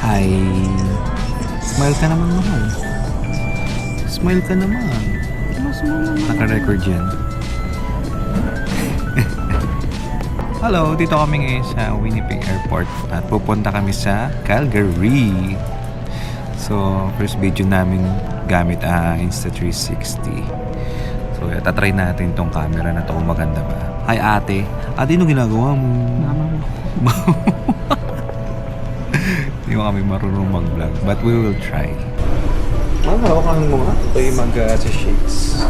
Hi. Smile ka naman naman. Smile ka naman. Naka-record yan. Hello, dito kami ngayon sa Winnipeg Airport at pupunta kami sa Calgary. So, first video namin gamit Insta360. So, itatry natin tong camera na to kung maganda ba. Hi ate. Ate, ano ginagawa mo? Mama mo. Hindi mo kami marunong mag-vlog, but we will try. Hawakan mo nga. Ito yung sa shakes.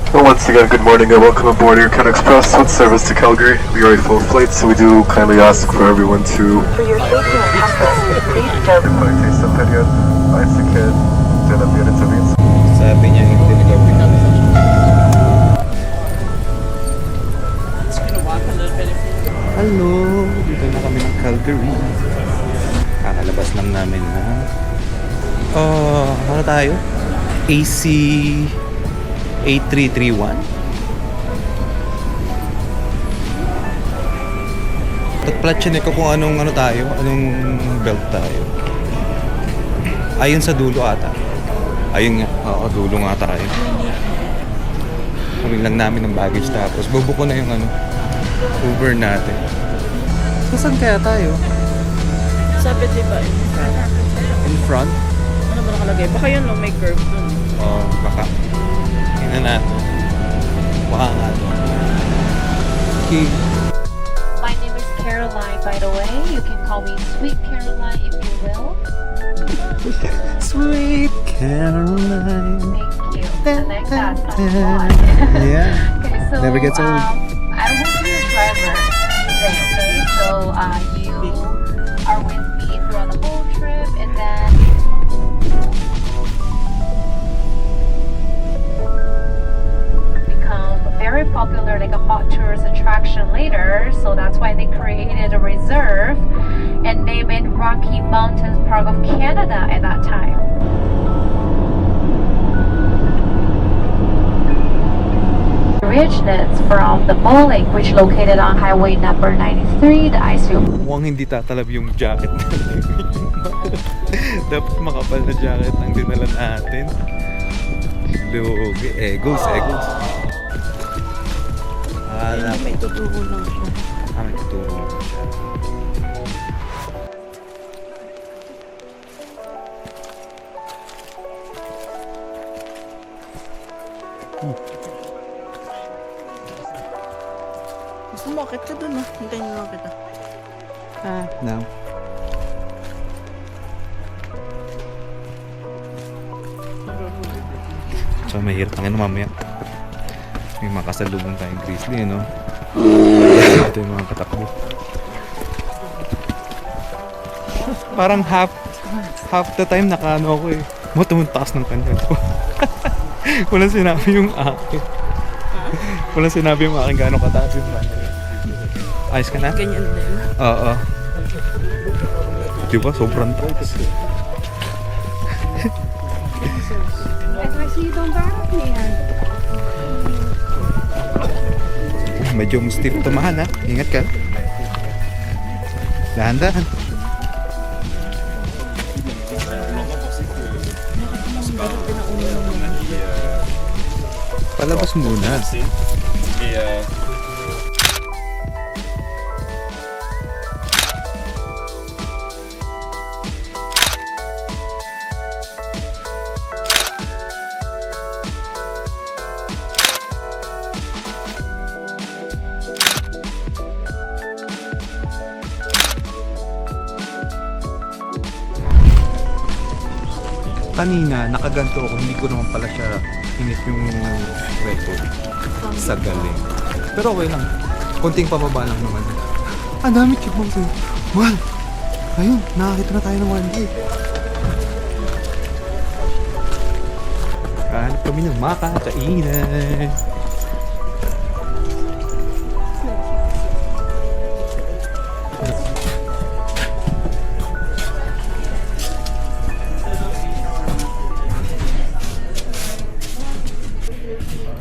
Well, once again, good morning and welcome aboard Air Canada Express with service to Calgary. We are a full flight, so we do kindly ask for everyone to... For your safety and comfort, please don't... Sabi niya hindi na gawin. Hello! Dito na kami ng Calgary. Kakalabas lang namin na... ano tayo? AC... A331. Tatplatchin ko kung anong tayo, anong belt tayo. Ayun sa dulo ata. Ayun nga, dulo nga tayo. Kami lang namin ng baggage tapos bubuko na yung Uber natin. Saan kaya tayo? Sabi diba, In front? ano ba nakalagay? Baka yun may curve dun. Baka. Tingnan natin. Baka nga doon. Okay. My name is Caroline, by the way. You can call me Sweet Caroline if you will. Sweet Caroline. Thank you. I like that. That's fun. Yeah. Okay, so Never gets old. I will be your driver today, okay? So you are with me throughout the whole trip and then become very popular, like a hot tourist attraction later. So that's why they created a reserve and named it Rocky Mountains Park of Canada at that time. Originates from the Mole Lake, which located on Highway number 93, the ICU. Mukhang hindi tatalab yung jacket natin. Dapat makapal na jacket ang dinala natin. Lugi. Egos. Hindi, may tuturo lang siya. May tuturo lang siya. Gusto mo, akit ka dun, hintayin nyo lang kita. Now. So mahirap ang mamaya. May mga kasalubong tayong grizzly, no? Ito yung mga katakbo. Parang half the time nakaano ako eh. Tumuntaas ng kanya ko. Walang sinabi yung akin. Walang sinabi yung akin gaano kataas yung kanya. Ayos ka na? Ganyan din. Oo. Diba? Sobrang taas. Medyo stiff tumahan ha. Ingat ka. Dahan-dahan. Palabas muna. Kanina, nakaganto ako, hindi ko naman pala siya init yung record sa galing. Pero okay lang. Konting pababa lang naman. Ang dami chipmunks eh. Wow! Ayun, nakakita na tayo ng one day. Kahanap kami ng makakainan.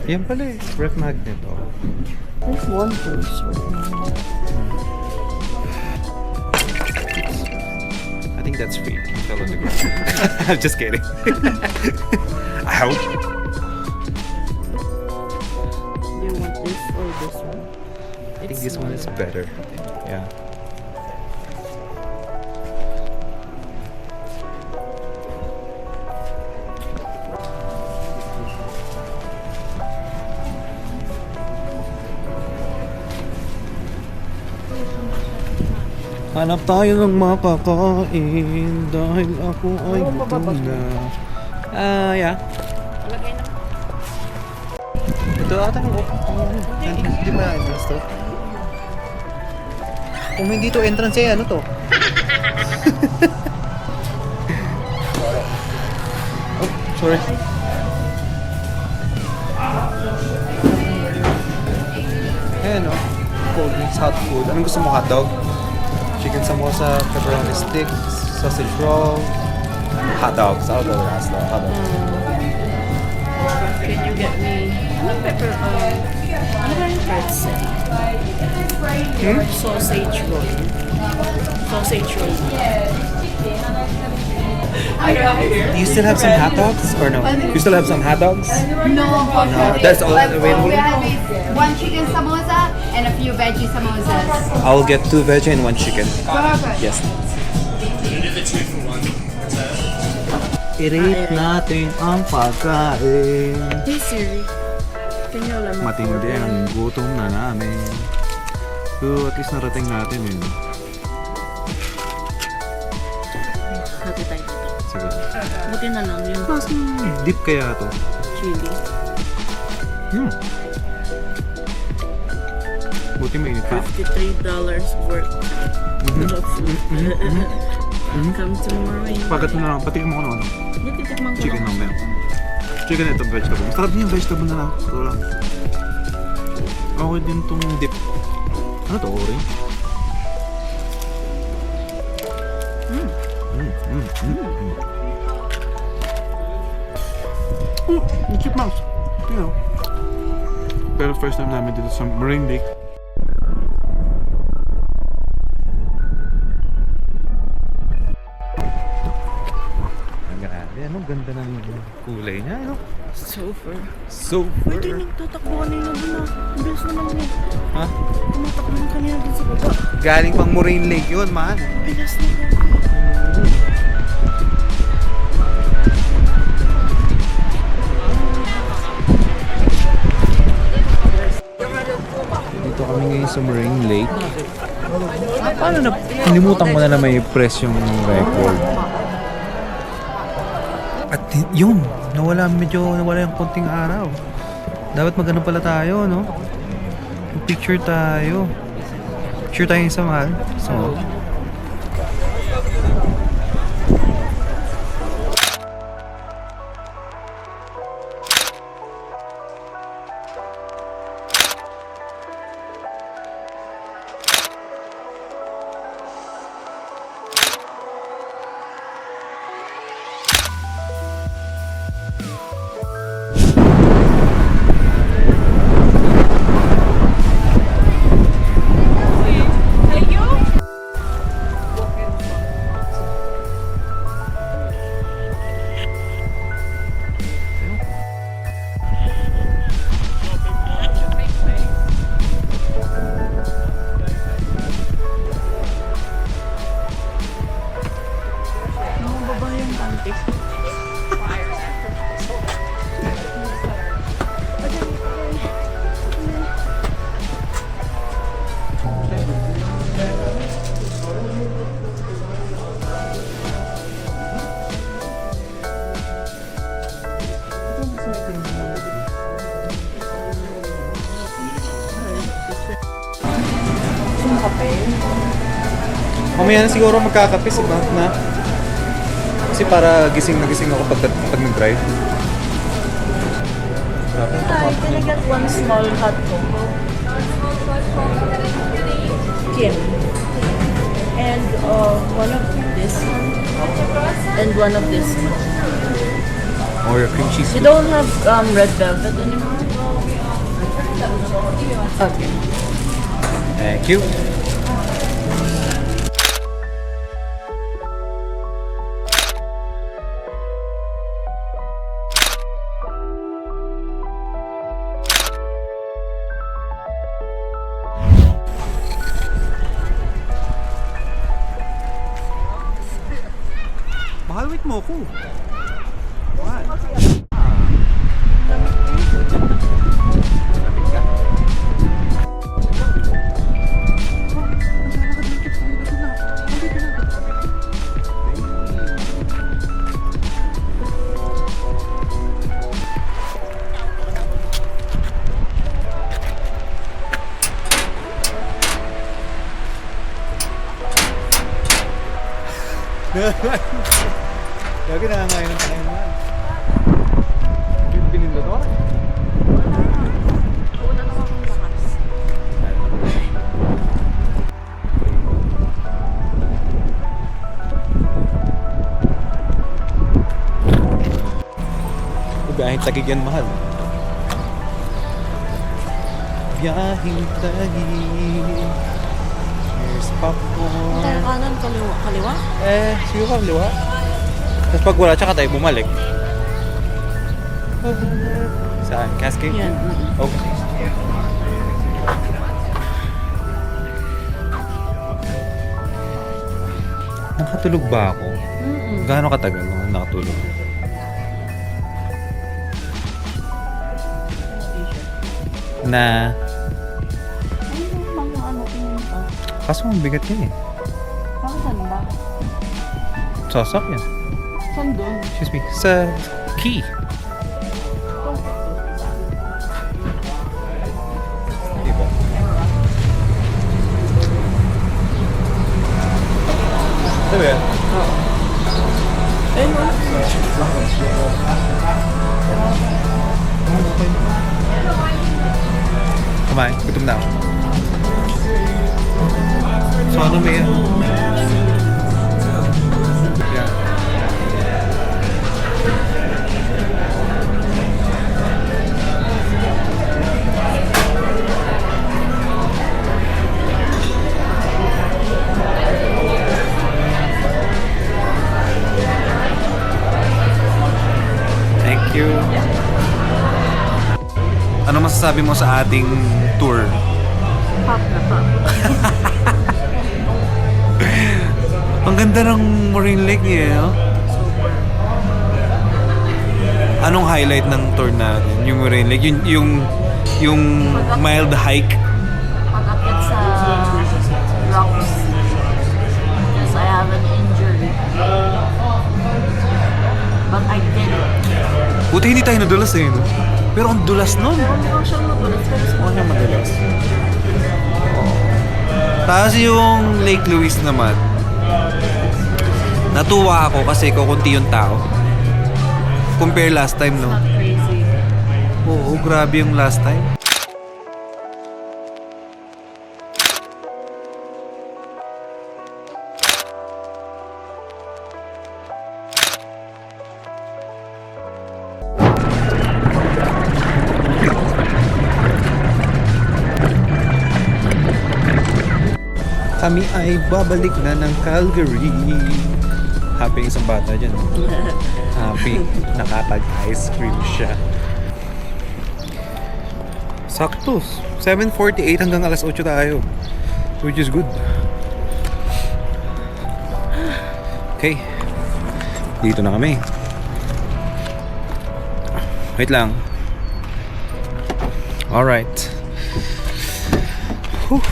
Yan pala eh. Ref magnet. Oh. There's one place right now. I think that's free. Fell on the ground. I'm just kidding. Ow! Do you want this or this one? I think this one is better. Yeah. Hanap tayo ng makakain dahil ako ay gutom na. Yeah. Palagay na. Ito ata ng Hindi ba entrance to? Kung hindi to entrance eh, ano to? Oh, sorry. Ayan o. Cold drinks, hot food. Anong gusto mo? Hotdog? Chicken samosa, pepperoni sticks, sausage roll, hot dogs. I'll go with that. Hot dogs. Can you get me anong pepper? Ano ba yung pretzel? Sausage roll. Sausage roll. Do you still have some hot dogs or no? You still have some hot dogs? No, No, that's all available? We have one chicken samosa and a few veggie samosas. I'll get 2 veggie and 1 chicken. Perfect. Yes. I-rate natin ang pagkain. Hey Siri, can you alam mo? Matindi ang gutom na namin. Pero at least narating natin eh. Hati tayo dito. Sige. Buti na lang yung Deep kaya to? chili. Buti mainit pa. $53 worth of food. Come to Marine. Pagat mo na lang. Patikin mo ko naman. Hindi, titikman ko Chicken lang. mamaya. Chicken ito vegetable. Masarap din yung vegetable na lang. Ito lang. Okay din tong dip. Ano to? Orange? Yung chipmunks. You know. Pero first time namin dito sa Marine Lake. Ang grabe. Ano? Ganda ng kulay niya. Ano? Super. So Pwede nagtatakbo kanina dun ah. Ang bilis naman yun. Ha? Tumatakbo naman kanina dun sa baba. Galing pang Marine Lake yun, man. Bilis na yan. Dito kami ngayon sa Marine Lake. Paano na? Kalimutan ko na may press yung record. At yun, medyo nawala yung konting araw. Dapat magano pala tayo, no? Picture tayo. Picture tayo sa mahal. So, Mga babayang panty. Mamaya na siguro magkakape si Bang na. Kasi para gising na gising ako pag nag-drive. Hi, can I get one small hot cocoa? Kim. And one of this one. And one of this one. or cream cheese. You don't have red velvet anymore? Okay. Thank you. Mahal, wait mo ko. What? Lamig ka? Lagi nangangain ng pakain naman. Pinindot ako. Una naman akong lakas. Biyahing Taguig yan, mahal. Biyahing Taguig. Here's popcorn. Tayo kanan, kaliwa. Kaliwa? Sige ka, liwa. Tapos pag wala, tsaka tayo bumalik. Saan? Cascade? Yan. Okay. Nakatulog ba ako? Gaano katagal ako nakatulog? Na, Mga ano, tingin ka. kaso ang bigat yun eh. Bakit saan ba? Sasakyan. Saan doon? Excuse me. Sa key. Diba? Diba yan? Ayun mo. Kumain. Gutom na ako. So ano may yan? Yan. Thank you. Ano masasabi mo sa ating tour? Pop na pop. Ang ganda ng Marine Lake niya, no? Anong highlight ng tour natin? Yung Marine Lake, yung mild hike. Pag-akit sa rocks. Because I have an injury. But I did it. Buti hindi tayo nadulas eh, no? Pero ang dulas nun. Pero hindi ko siya magulat. Pero sa Ano siya madulas? Tapos yung Lake Louise naman, natuwa ako kasi kukunti yung tao. Compare last time, no? not crazy. Oo, grabe yung last time. Kami ay babalik na ng Calgary. Happy yung isang bata dyan. Happy. Nakatag-ice cream siya. Sakto. 7:48 hanggang alas 8 tayo. Which is good. Okay. Dito na kami. Wait lang. Alright. Whew.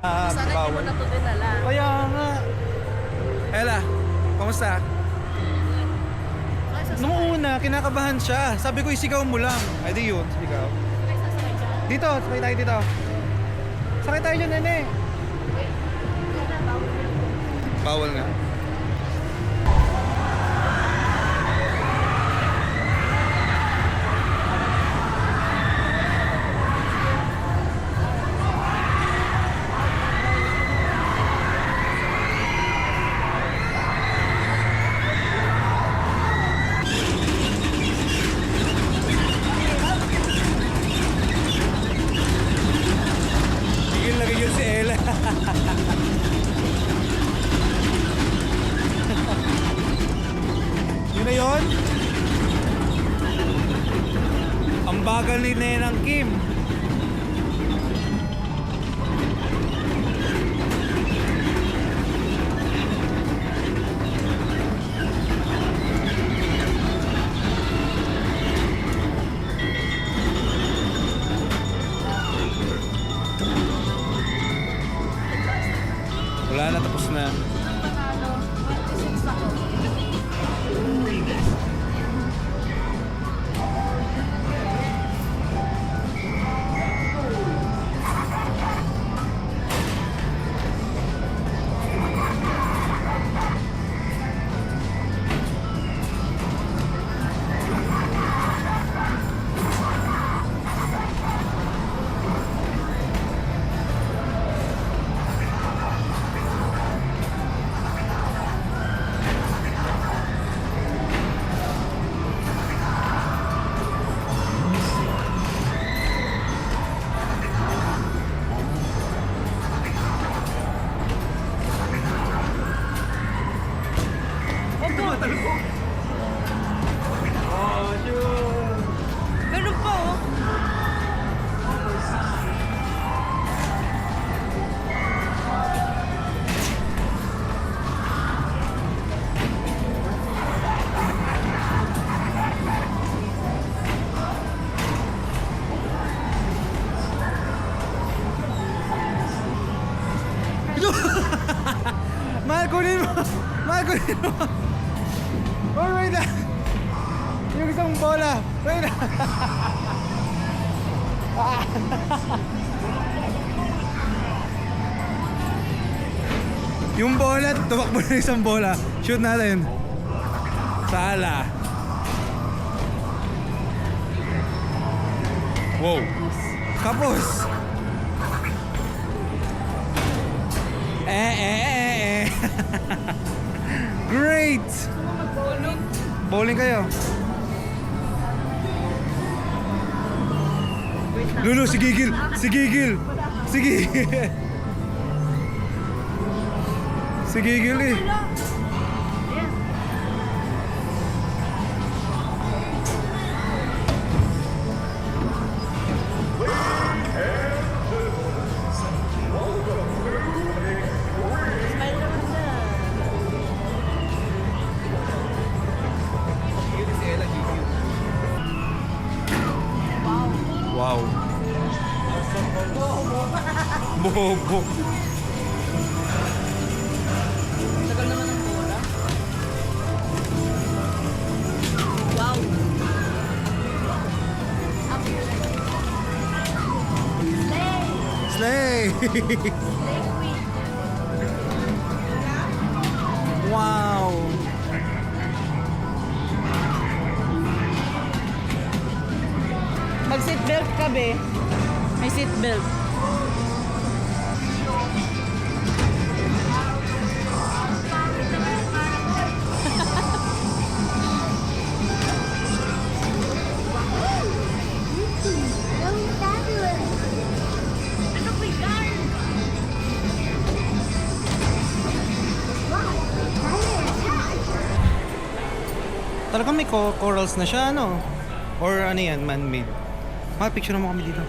Sana hindi mo na ito dinala. Kaya nga. Ella, kamusta? Nung una, kinakabahan siya. Sabi ko, isigaw mo lang. Ay, di yun, sigaw. Dito, sakay tayo dito. Sakay tayo dyan, nene. Bawal nga. Gigil na gigil si Ella. Yun na yun? Ang bagal ni Nenang Kim. Wala na, tapos na. Meron pa oh. Mahal, kunin mo! Mahal, kunin mo! Oh, wait na! Yung isang bola! Wait na! Yung bola, tumakbo na isang bola. Shoot natin. Sala. Wow. Kapos. Great. Bowling kayo. Lulu, si Gigil. Si Gigil. Si Gigil. Si Gigil eh. Wow. Bobo. Tagal naman ng bola. Wow. Slay. Wow. Mag-seatbelt ka, be. May seatbelt. Talagang may corals na siya, ano? Or ano yan, man-made? Mga picture mo kami dito.